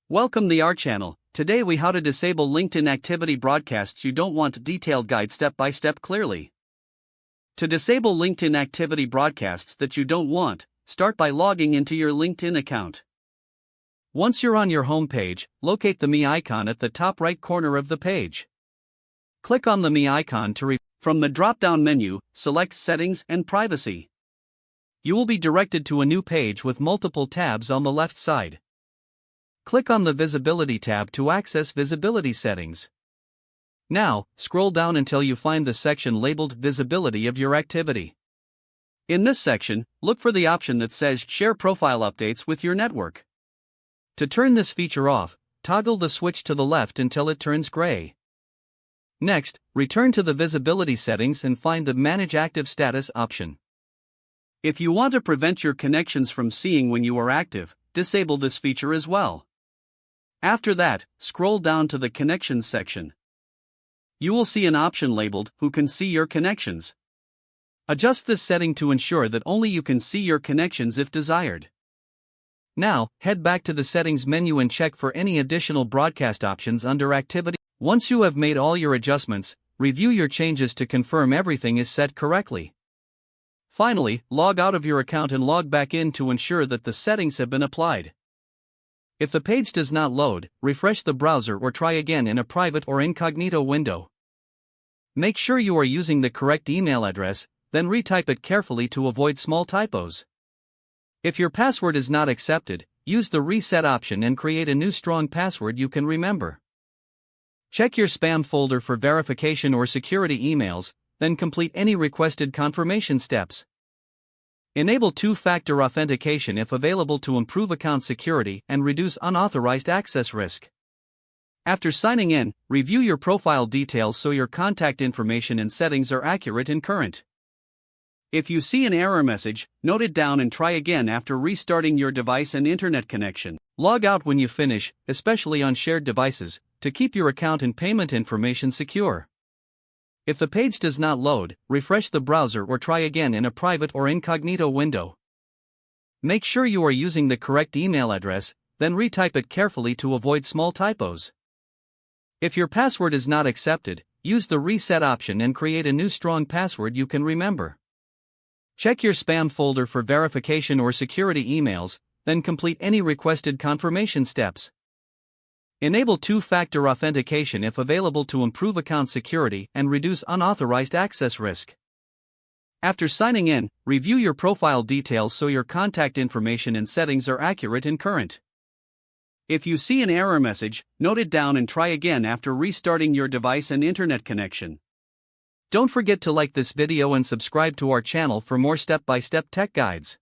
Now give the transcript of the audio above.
Welcome to our channel. Today we how to disable LinkedIn activity broadcasts you don't want. Detailed guide step by step clearly. To disable LinkedIn activity broadcasts that you don't want, start by logging into your LinkedIn account. Once you're on your home page, locate the Me icon at the top right corner of the page. Click on the Me icon to from the drop-down menu, select Settings and Privacy. You will be directed to a new page with multiple tabs on the left side. Click on the Visibility tab to access visibility settings. Now, scroll down until you find the section labeled Visibility of your activity. In this section, look for the option that says Share Profile Updates with your network. To turn this feature off, toggle the switch to the left until it turns gray. Next, return to the visibility settings and find the Manage Active Status option. If you want to prevent your connections from seeing when you are active, disable this feature as well. After that, scroll down to the Connections section. You will see an option labeled Who can see your connections. Adjust this setting to ensure that only you can see your connections if desired. Now, head back to the Settings menu and check for any additional broadcast options under Activity. Once you have made all your adjustments, review your changes to confirm everything is set correctly. Finally, log out of your account and log back in to ensure that the settings have been applied. If the page does not load, refresh the browser or try again in a private or incognito window. Make sure you are using the correct email address, then retype it carefully to avoid small typos. If your password is not accepted, use the Reset option and create a new strong password you can remember. Check your spam folder for verification or security emails, then complete any requested confirmation steps. Enable two-factor authentication if available to improve account security and reduce unauthorized access risk. After signing in, review your profile details so your contact information and settings are accurate and current. If you see an error message, note it down and try again after restarting your device and internet connection. Log out when you finish, especially on shared devices, to keep your account and payment information secure. If the page does not load, refresh the browser or try again in a private or incognito window. Make sure you are using the correct email address, then retype it carefully to avoid small typos. If your password is not accepted, use the Reset option and create a new strong password you can remember. Check your spam folder for verification or security emails, then complete any requested confirmation steps. Enable two-factor authentication if available to improve account security and reduce unauthorized access risk. After signing in, review your profile details so your contact information and settings are accurate and current. If you see an error message, note it down and try again after restarting your device and internet connection. Don't forget to like this video and subscribe to our channel for more step-by-step tech guides.